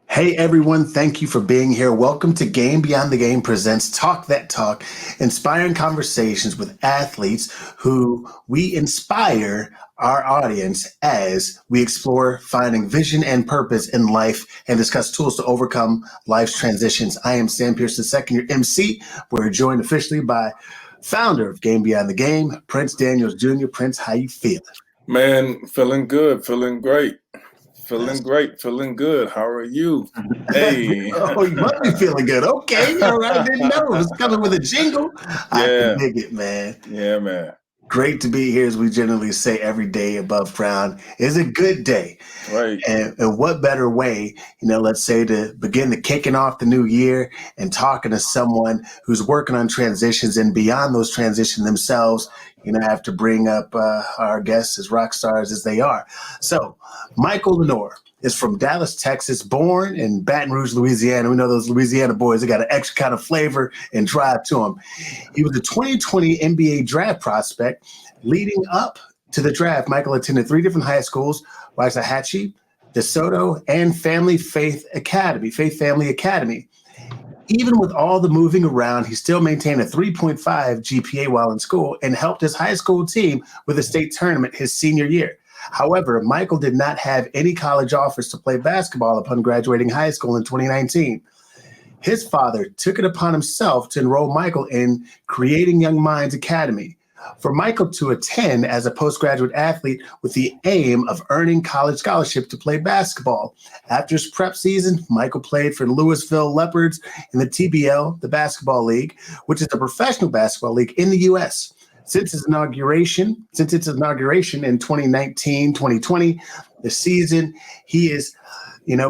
Hey everyone, thank you for being here. Welcome to Game Beyond the Game presents Talk That Talk, inspiring conversations with athletes who we inspire our audience as we explore finding vision and purpose in life and discuss tools to overcome life's transitions. I am Sam Pearson II, your MC. We're joined officially by founder of Game Beyond the Game, Prince Daniels Jr. Prince, how you feeling? Man, feeling good, feeling great, feeling great, feeling good. How are you? Hey. Oh, you must be feeling good. Okay, all right. I didn't know it was coming with a jingle. I can Yeah, dig it, man. yeah, man. Great to be here, as we generally say, every day above ground is a good day. Right. And what better way, let's say to begin the kicking off the new year and talking to someone who's working on transitions and beyond those transitions themselves. I have to bring up our guests as rock stars as they are. So, Michael Lenoir is from Dallas, Texas, born in Baton Rouge, Louisiana. We know those Louisiana boys, they got an extra kind of flavor and drive to them. He was a 2020 NBA draft prospect. Leading up to the draft, Michael attended three different high schools: Waxahachie, Desoto, and Faith Family Academy. Even with all the moving around, he still maintained a 3.5 GPA while in school and helped his high school team with a state tournament his senior year. However, Michael did not have any college offers to play basketball upon graduating high school in 2019. His father took it upon himself to enroll Michael in Creating Young Minds Academy, for Michael to attend as a postgraduate athlete with the aim of earning college scholarship to play basketball. After his prep season, Michael played for the Lewisville Leopards in the TBL, the basketball league, which is a professional basketball league in the U.S. Since its inauguration in 2019-2020, the season, he is,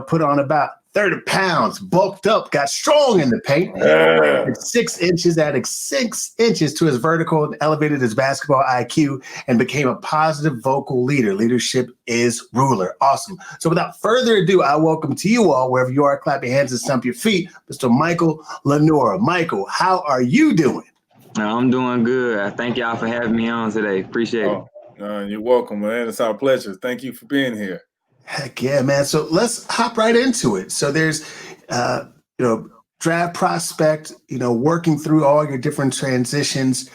put on about 30 pounds, bulked up, got strong in the paint. Yeah. 6 inches, added 6 inches to his vertical and elevated his basketball IQ and became a positive vocal leader. Leadership is ruler. Awesome. So without further ado, I welcome to you all, wherever you are, clap your hands and stomp your feet, Mr. Michael Lenoir. Michael, how are you doing? I'm doing good. Thank y'all for having me on today. Appreciate it. You're welcome, man. It's our pleasure. Thank you for being here. Heck yeah, man. So let's hop right into it. So there's, draft prospect, working through all your different transitions.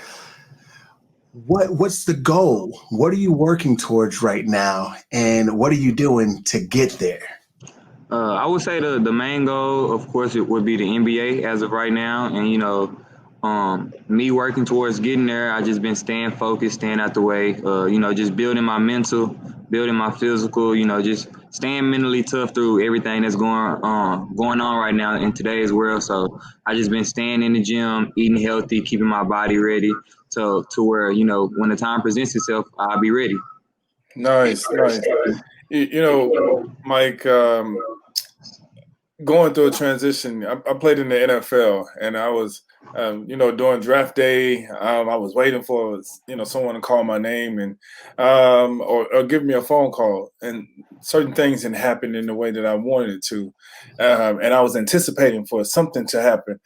What's the goal? What are you working towards right now? And what are you doing to get there? I would say the main goal, of course, it would be the NBA as of right now. And, me working towards getting there, I just been staying focused, staying out the way, just building my mental, building my physical, just staying mentally tough through everything that's going on right now in today's world. So I just been staying in the gym, eating healthy, keeping my body ready to where, when the time presents itself, I'll be ready. Nice, nice. Mike, going through a transition. I played in the NFL, and I was, during draft day, I was waiting for, someone to call my name and or give me a phone call. And certain things didn't happen in the way that I wanted it to, and I was anticipating for something to happen.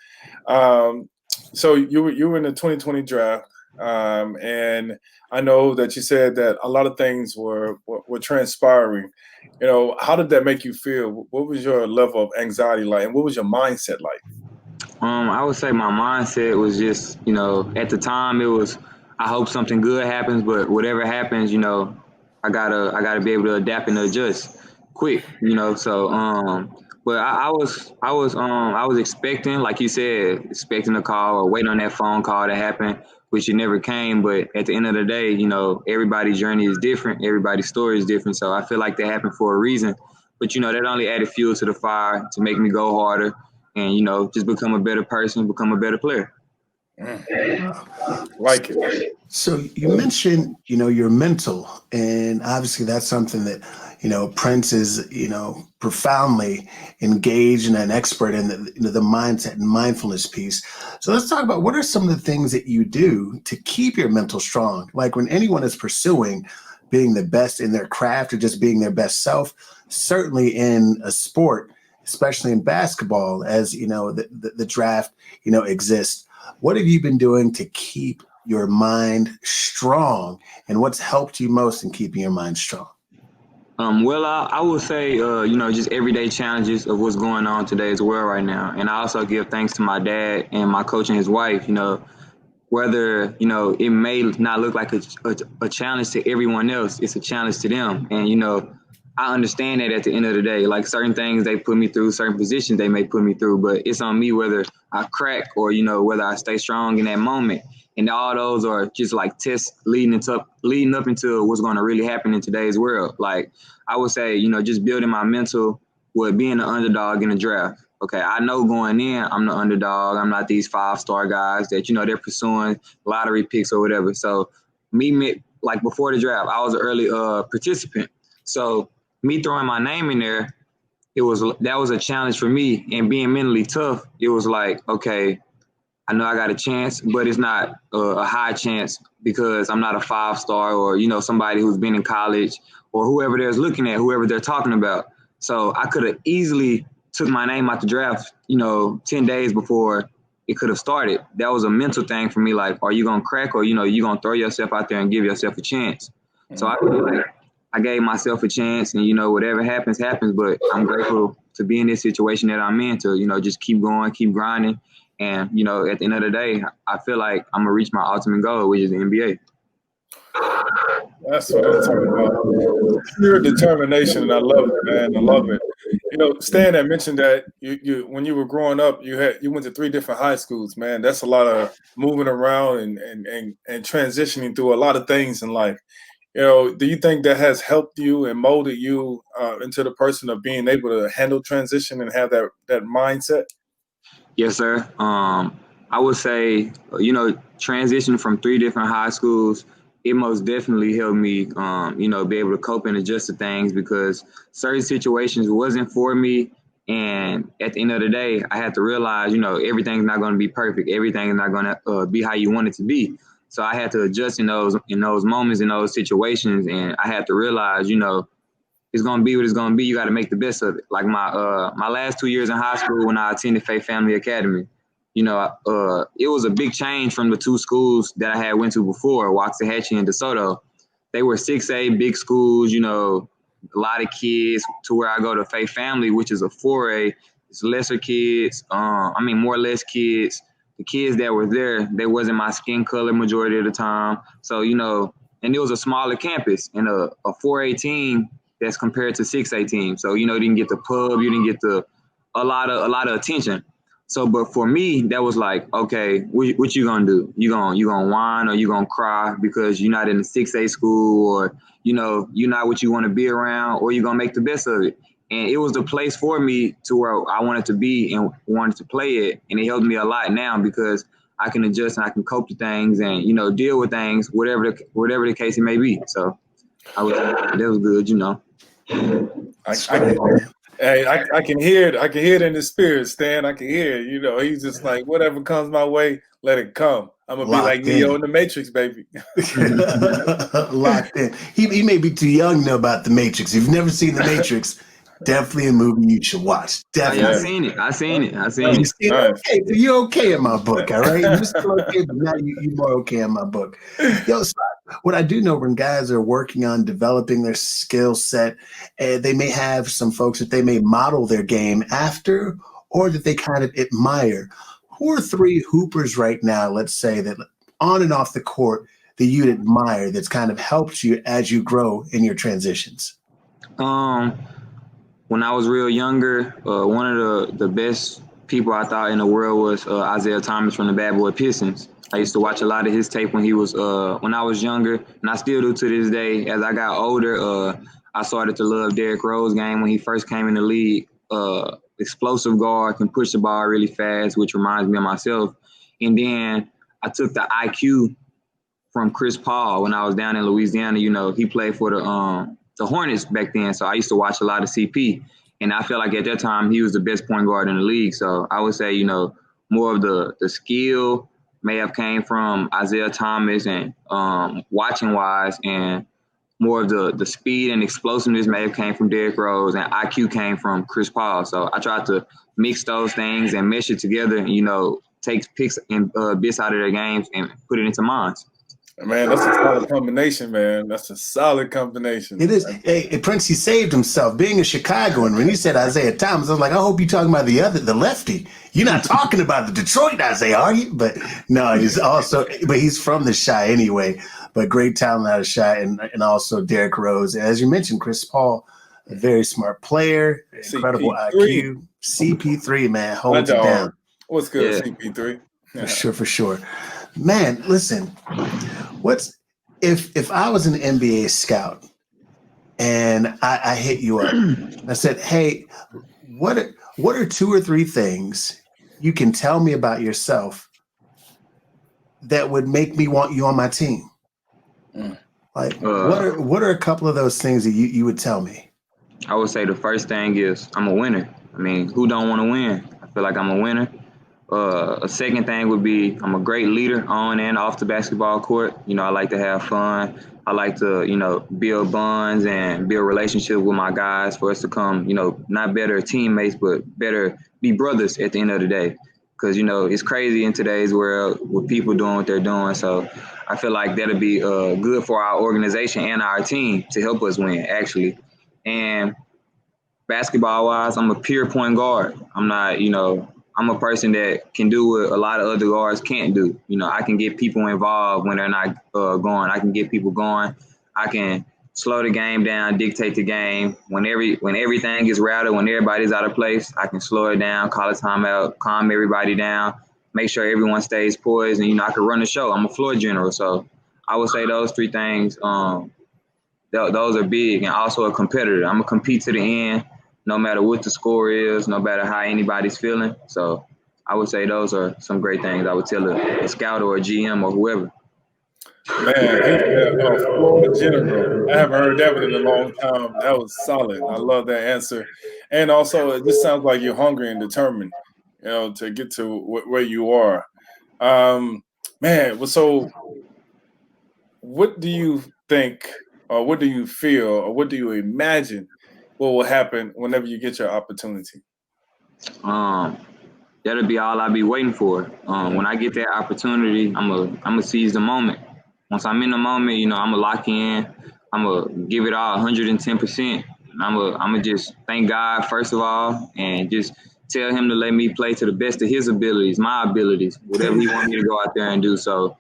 So you were in the 2020 draft, and I know that you said that a lot of things were transpiring. How did that make you feel? What was your level of anxiety like, and what was your mindset like? I would say my mindset was just, at the time it was, I hope something good happens, but whatever happens, I gotta be able to adapt and adjust quick. But I was expecting, like you said, expecting a call or waiting on that phone call to happen, which it never came. But at the end of the day, everybody's journey is different, everybody's story is different. So I feel like that happened for a reason. But that only added fuel to the fire to make me go harder and just become a better person, become a better player. Like it. So you mentioned, your mental, and obviously that's something that, Prince is, profoundly engaged and an expert in the mindset and mindfulness piece. So let's talk about what are some of the things that you do to keep your mental strong? Like when anyone is pursuing being the best in their craft or just being their best self, certainly in a sport, especially in basketball, as the draft, exists. What have you been doing to keep your mind strong, and what's helped you most in keeping your mind strong? Well, I would say, just everyday challenges of what's going on in today's world right now. And I also give thanks to my dad and my coach and his wife, whether, it may not look like a challenge to everyone else, it's a challenge to them. And, I understand that at the end of the day, like certain things they put me through, certain positions they may put me through, but it's on me whether I crack or, whether I stay strong in that moment. And all those are just like tests leading up into what's going to really happen in today's world. Like I would say, just building my mental with being an underdog in the draft. Okay, I know going in, I'm the underdog. I'm not these 5-star guys that, they're pursuing lottery picks or whatever. So like before the draft, I was an early participant. So me throwing my name in there, that was a challenge for me. And being mentally tough, it was like, okay, I know I got a chance, but it's not a high chance because I'm not a 5-star or, somebody who's been in college or whoever whoever they're talking about. So I could have easily took my name out the draft, 10 days before it could have started. That was a mental thing for me. Like, are you going to crack or, you going to throw yourself out there and give yourself a chance? Mm-hmm. So I feel like I gave myself a chance and, whatever happens, happens. But I'm grateful to be in this situation that I'm in to, just keep going, keep grinding. And, at the end of the day, I feel like I'm going to reach my ultimate goal, which is the NBA. That's what I'm talking about. Pure determination, and I love it, man. I love it. Stan had mentioned that you when you were growing up, you went to 3 different high schools, man. That's a lot of moving around and transitioning through a lot of things in life. Do you think that has helped you and molded you into the person of being able to handle transition and have that mindset? Yes, sir. I would say, transitioning from 3 different high schools, it most definitely helped me, be able to cope and adjust to things because certain situations wasn't for me. And at the end of the day, I had to realize, everything's not going to be perfect. Everything is not going to be how you want it to be. So I had to adjust in those moments, in those situations. And I had to realize, it's going to be what it's going to be. You got to make the best of it. Like my last 2 years in high school when I attended Faith Family Academy, it was a big change from the 2 schools that I had went to before, Waxahachie and Desoto. They were 6A big schools, a lot of kids to where I go to Faith Family, which is a 4A. It's lesser kids. More or less kids. The kids that were there, they wasn't my skin color majority of the time. So, and it was a smaller campus and a 4A team that's compared to 6A team. So, you didn't get the pub, you didn't get a lot of attention. So, but for me, that was like, okay, what you gonna do? You gonna whine or you gonna cry because you're not in the 6A school or, you're not what you want to be around or you're gonna make the best of it. And it was the place for me to where I wanted to be and wanted to play it. And it helped me a lot now because I can adjust and I can cope to things and, deal with things, whatever the case it may be. So that was good, I can hear it. I can hear it in the spirit, Stan. I can hear it. He's just like, whatever comes my way, let it come. I'm going to be like Neo in the Matrix, baby. Locked in. He may be too young to know about the Matrix. If you've never seen the Matrix, definitely a movie you should watch. Definitely. I seen it. Nice. Okay, so you're okay in my book, all right? You're still okay, but now you're more okay in my book. Yo, so what I do know when guys are working on developing their skill set, they may have some folks that they may model their game after or that they kind of admire. Who are 3 hoopers right now, let's say, that on and off the court that you'd admire that's kind of helped you as you grow in your transitions? When I was real younger, one of the best people I thought in the world was Isaiah Thomas from the Bad Boy Pistons. I used to watch a lot of his tape when I was younger, and I still do to this day. As I got older, I started to love Derrick Rose game when he first came in the league. Explosive guard, can push the ball really fast, which reminds me of myself. And then I took the IQ from Chris Paul when I was down in Louisiana. He played for the Hornets back then, so I used to watch a lot of CP. And I felt like at that time he was the best point guard in the league. So I would say, more of the skill may have came from Isaiah Thomas and watching wise, and more of the speed and explosiveness may have came from Derrick Rose, and IQ came from Chris Paul. So I tried to mix those things and mesh it together and, take picks and bits out of their games and put it into mine. Man, that's a solid combination, man. That's a solid combination. It is. Hey, Prince, he saved himself. Being a Chicagoan, when he said Isaiah Thomas, I was like, I hope you're talking about the lefty. You're not talking about the Detroit Isaiah, are you? But no, he's from the Chi anyway. But great talent out of Chi, and also Derrick Rose. As you mentioned, Chris Paul, a very smart player, incredible CP3. IQ. CP3, man, holds it down. What's good, CP3? For sure. Man, listen, if I was an NBA scout and I hit you up, I said, hey, what are 2 or 3 things you can tell me about yourself that would make me want you on my team? Like, what are a couple of those things that you would tell me? I would say the first thing is I'm a winner. I mean, who don't want to win? I feel like I'm a winner. A second thing would be I'm a great leader on and off the basketball court. You know, I like to have fun. I like to, build bonds and build relationships with my guys for us to come, not better teammates, but better be brothers at the end of the day. Because, it's crazy in today's world with people doing what they're doing. So I feel like that'll be good for our organization and our team to help us win, actually. And basketball-wise, I'm a pure point guard. I'm not, I'm a person that can do what a lot of other guards can't do. I can get people involved when they're not going. I can get people going. I can slow the game down, dictate the game. When everything is routed, when everybody's out of place, I can slow it down, call a timeout, calm everybody down, make sure everyone stays poised, and I can run the show. I'm a floor general, so I would say those 3 things. Those are big, and also a competitor. I'm gonna compete to the end, no matter what the score is, no matter how anybody's feeling. So I would say those are some great things I would tell a scout or a GM or whoever. Man, he said floor general. I haven't heard that one in a long time. That was solid. I love that answer. And also, it just sounds like you're hungry and determined, to get to where you are. Man, so what do you think, or what do you feel, or what do you imagine what will happen whenever you get your opportunity? That'll be all I'll be waiting for. When I get that opportunity, I'm gonna seize the moment. Once I'm in the moment, I'm gonna lock in. I'm gonna give it all 110%. I'm gonna just thank God first of all, and just tell him to let me play to the best of his abilities, my abilities, whatever he wants me to go out there and do. So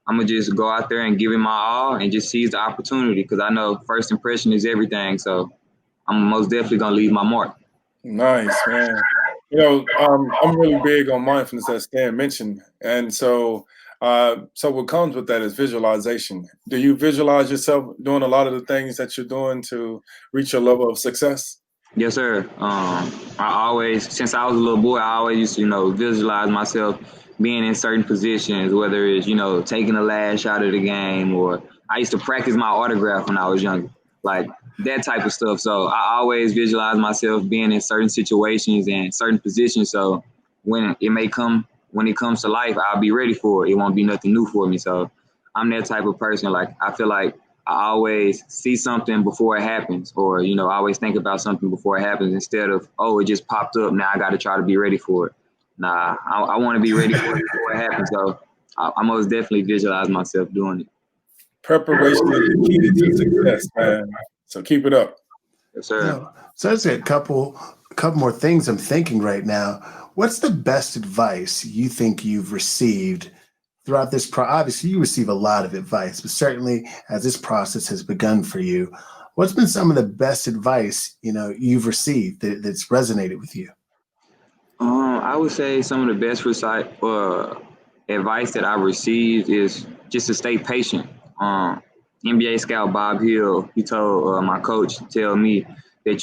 I'm gonna just go out there and give it my all and just seize the opportunity, because I know first impression is everything. So I'm most definitely gonna leave my mark. Nice, man. I'm really big on mindfulness, as Stan mentioned, and so what comes with that is visualization. Do you visualize yourself doing a lot of the things that you're doing to reach your level of success? Yes, sir. I always, since I was a little boy, I always used to, visualize myself being in certain positions, whether it's, taking the last shot of the game, or I used to practice my autograph when I was younger, like that type of stuff. So I always visualize myself being in certain situations and certain positions. So when it comes to life, I'll be ready for it. It won't be nothing new for me. So I'm that type of person. Like, I feel like I always see something before it happens, or, I always think about something before it happens, instead of, oh, it just popped up, now I got to try to be ready for it. Nah, I want to be ready for it before it happens. So I most definitely visualize myself doing it. Preparation is the key to success, man. So keep it up. Yes, sir. So that's a couple more things I'm thinking right now. What's the best advice you think you've received throughout this obviously you receive a lot of advice, but certainly as this process has begun for you, what's been some of the best advice you've received that's resonated with you? I would say some of the best advice that I've received is just to stay patient. NBA scout Bob Hill, he told my coach to tell me that,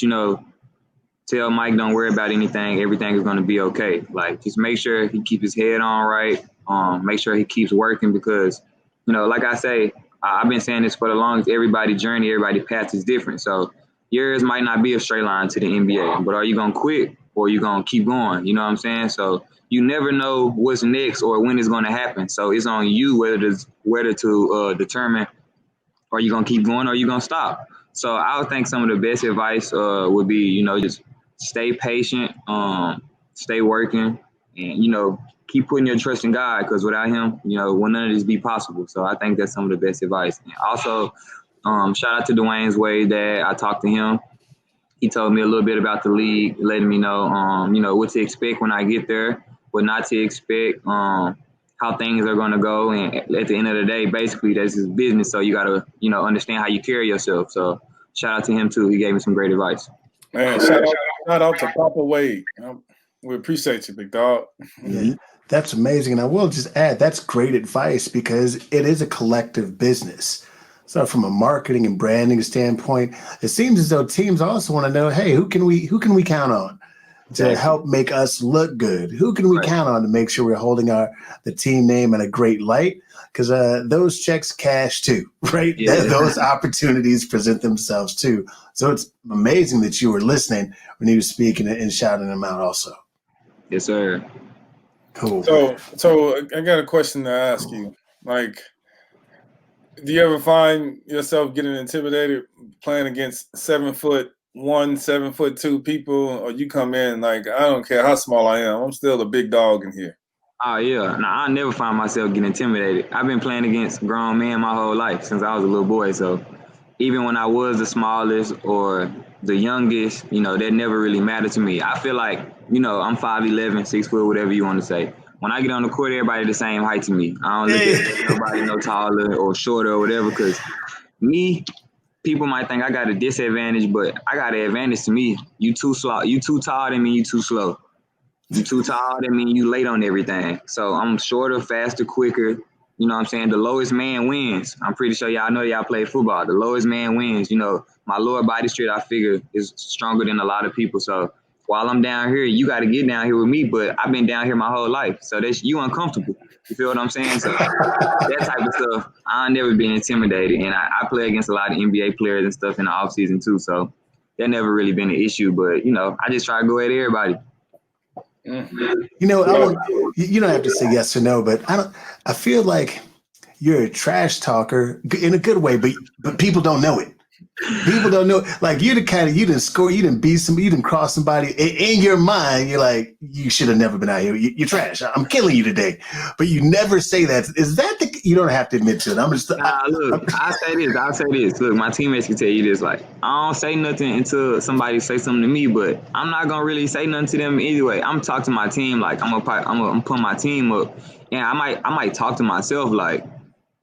tell Mike, don't worry about anything. Everything is going to be okay. Like, just make sure he keep his head on right. Make sure he keeps working, because, like I say, I've been saying this for the longest. Everybody's journey, everybody's path is different. So yours might not be a straight line to the NBA, but are you going to quit, or are you going to keep going? You know what I'm saying? So you never know what's next or when it's going to happen. So it's on you whether to determine, are you going to keep going or are you going to stop? So I would think some of the best advice would be, just stay patient, stay working, and, keep putting your trust in God, because without him, will none of this be possible. So I think that's some of the best advice. And also, shout out to Dwayne's Wade dad. I talked to him. He told me a little bit about the league, letting me know, what to expect when I get there, what not to expect, how things are going to go. And at the end of the day, basically, that's his business. So you got to, understand how you carry yourself. So shout out to him, too. He gave me some great advice. Man, shout out to Papa Wade. We appreciate you, big dog. Yeah, that's amazing. And I will just add, that's great advice because it is a collective business. So from a marketing and branding standpoint, it seems as though teams also want to know, hey, who can we count on to help make us look good? Who can we count on to make sure we're holding the team name in a great light? Because those checks cash too, right? Yeah. Those opportunities present themselves too. So it's amazing that you were listening when he was speaking and shouting them out also. Yes, sir. Cool. So I got a question to ask you. Like, do you ever find yourself getting intimidated playing against 7'1", 7'2" people, or you come in like, I don't care how small I am, I'm still a big dog in here? Oh, yeah. No, I never find myself getting intimidated. I've been playing against grown men my whole life since I was a little boy. So even when I was the smallest or the youngest, that never really mattered to me. I feel like, I'm 5'11", 6 foot, whatever you want to say. When I get on the court, everybody the same height to me. I don't look at nobody no taller or shorter or whatever, because people might think I got a disadvantage, but I got an advantage to me. You too slow. You too tall, that mean you too slow. You too tall, that mean you late on everything. So I'm shorter, faster, quicker. You know what I'm saying? The lowest man wins. I'm pretty sure y'all know y'all play football. The lowest man wins. My lower body strength, I figure, is stronger than a lot of people. So while I'm down here, you got to get down here with me, but I've been down here my whole life. So you uncomfortable. You feel what I'm saying? So that type of stuff, I've never been intimidated. And I play against a lot of NBA players and stuff in the offseason too. So that never really been an issue. But, I just try to go at everybody. You don't have to say yes or no, but I feel like you're a trash talker in a good way, but people don't know it. People don't know. Like, you're the kind of, you didn't score, you didn't beat somebody, you didn't cross somebody. In your mind, you're like, you should have never been out here. You're trash. I'm killing you today. But you never say that. Is that you don't have to admit to it. I'm just. Look, I'll say this. Look, my teammates can tell you this. Like, I don't say nothing until somebody say something to me, but I'm not going to really say nothing to them anyway. I'm talking to my team. Like, I'm put my team up. And I might talk to myself, like,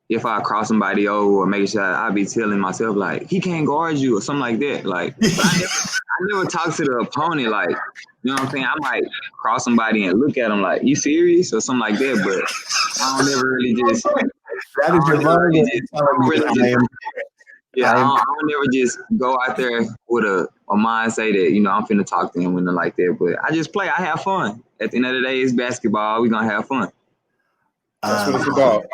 if I cross somebody over or make sure I'll be telling myself, like, he can't guard you or something like that. Like, I never talk to the opponent, like, you know what I'm saying? I might cross somebody and look at them like, you serious? Or something like that, but I don't never really just. That is your line. I don't never just go out there with a mindset that, I'm finna talk to him and nothing like that. But I just play. I have fun. At the end of the day, it's basketball. We're going to have fun. That's what it's about.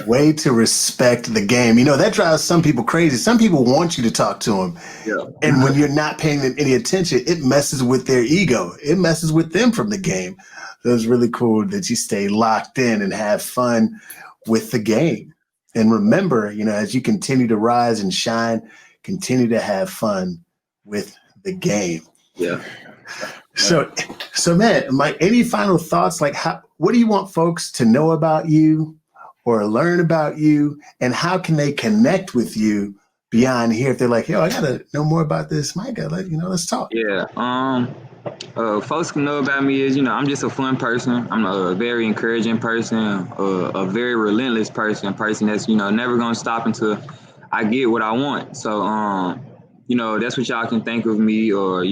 Way to respect the game. That drives some people crazy. Some people want you to talk to them. Yeah. And when you're not paying them any attention, it messes with their ego. It messes with them from the game. So it's really cool that you stay locked in and have fun with the game. And remember, as you continue to rise and shine, continue to have fun with the game. Yeah. So man, Mike, any final thoughts? Like, what do you want folks to know about you or learn about you, and how can they connect with you beyond here? If they're like, yo, I gotta know more about this, Mike, let's talk. Yeah. Folks can know about me is, I'm just a fun person. I'm a very encouraging person, a very relentless person that's, never gonna stop until I get what I want. So, that's what y'all can think of me, or,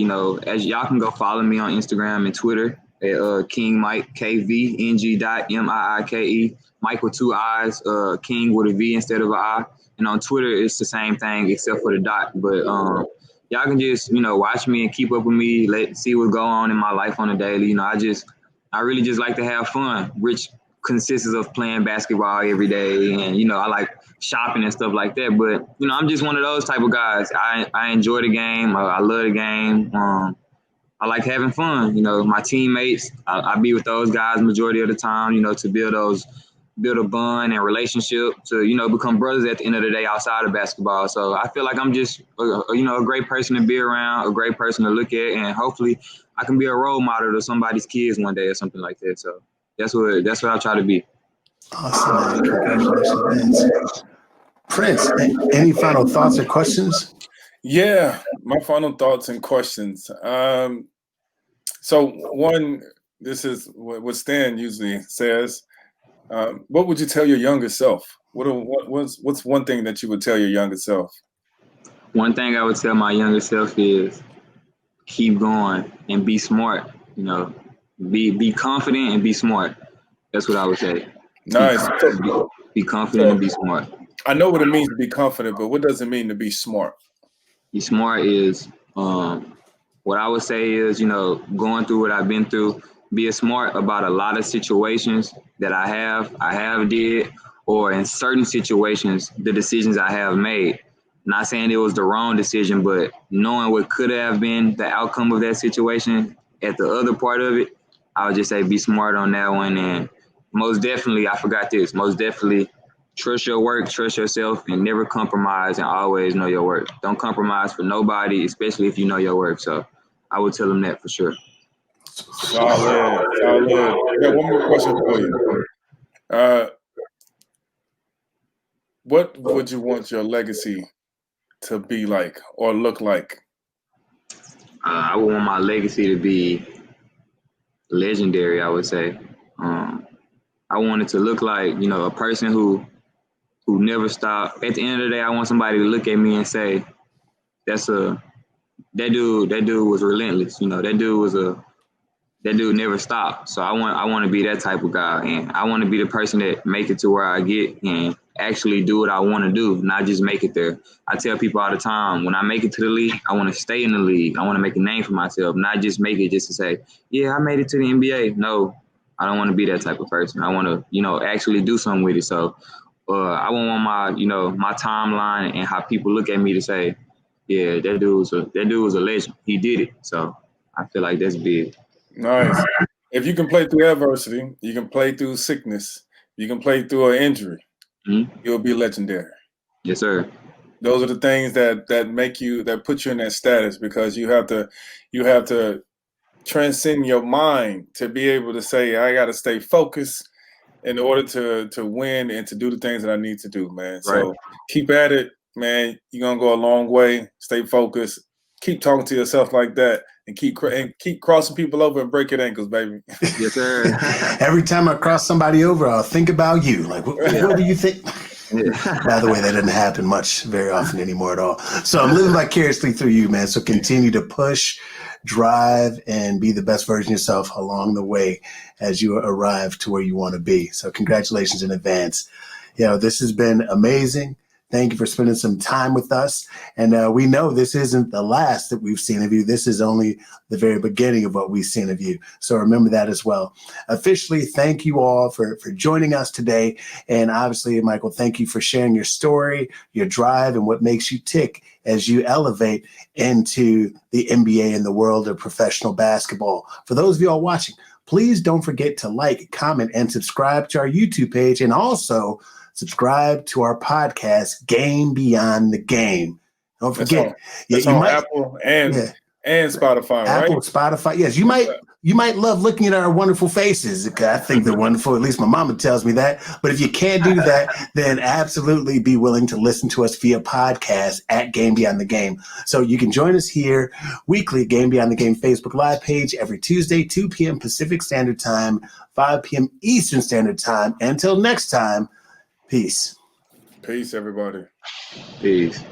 as y'all can go follow me on Instagram and Twitter at King Mike, KVNG.MIIKE, Mike with 2 I's, King with a V instead of an I. And on Twitter, it's the same thing except for the dot. But y'all can just, watch me and keep up with me, see what's going on in my life on a daily. I really just like to have fun, which consists of playing basketball every day. And, I like shopping and stuff like that. But, I'm just one of those type of guys. I enjoy the game. I love the game. I like having fun. My teammates, I be with those guys majority of the time, to build a bond and relationship, to, become brothers at the end of the day outside of basketball. So I feel like I'm just, a great person to be around, a great person to look at, and hopefully I can be a role model to somebody's kids one day or something like that. So That's what I try to be. Awesome, man. Congratulations, Vince. Prince, any final thoughts or questions? Yeah, my final thoughts and questions. So one, this is what Stan usually says. What would you tell your younger self? What's one thing that you would tell your younger self? One thing I would tell my younger self is keep going and be smart. You know, be confident and be smart. That's what I would say. Nice. Be confident and be smart. I know what it means to be confident, but what does it mean to be smart? Be smart is what I would say is, you know, going through what I've been through, being smart about a lot of situations that I have did, or in certain situations, the decisions I have made. Not saying it was the wrong decision, but knowing what could have been the outcome of that situation at the other part of it, I would just say be smart on that one. And most definitely, I forgot this, most definitely trust your work, trust yourself, and never compromise, and always know your work. Don't compromise for nobody, especially if you know your work. So I would tell them that for sure. Solid. I got one more question for you. What would you want your legacy to be like or look like? I would want my legacy to be legendary, I would say. I want it to look like, you know, a person who never stopped. At the end of the day, I want somebody to look at me and say, that dude was relentless. You know, that dude never stopped. So I want to be that type of guy, and I want to be the person that make it to where I get and actually do what I want to do, not just make it there. I tell people all the time, when I make it to the league, I want to stay in the league. I want to make a name for myself, not just make it just to say, yeah, I made it to the NBA. No, I don't want to be that type of person. I want to, you know, actually do something with it. So I want my timeline and how people look at me to say, yeah, that dude was a legend. He did it. So I feel like that's big. Nice. If you can play through adversity, you can play through sickness, you can play through an injury, you'll be legendary. Yes, sir. Those are the things that put you in that status, because you have to transcend your mind to be able to say, I got to stay focused in order to win and to do the things that I need to do, man. Right. So keep at it, man. You're going to go a long way. Stay focused. Keep talking to yourself like that, and keep crossing people over and breaking ankles, baby. Yes, sir. Every time I cross somebody over, I'll think about you. Like, what do you think? By the way, that doesn't happen very often anymore at all. So I'm living vicariously through you, man. So continue to push, drive, and be the best version of yourself along the way as you arrive to where you want to be. So congratulations in advance. You know, this has been amazing. Thank you for spending some time with us. And we know this isn't the last that we've seen of you. This is only the very beginning of what we've seen of you. So remember that as well. Officially, thank you all for joining us today. And obviously, Michael, thank you for sharing your story, your drive, and what makes you tick as you elevate into the NBA and the world of professional basketball. For those of you all watching, please don't forget to like, comment, and subscribe to our YouTube page. And also, subscribe to our podcast, Game Beyond the Game. Don't forget, it's on Apple and Spotify, right? Apple, Spotify. Yes, you might love looking at our wonderful faces. I think they're wonderful. At least my mama tells me that. But if you can't do that, then absolutely be willing to listen to us via podcast at Game Beyond the Game. So you can join us here weekly at Game Beyond the Game Facebook Live page every Tuesday, 2 p.m. Pacific Standard Time, 5 p.m. Eastern Standard Time. Until next time, peace. Peace, everybody. Peace.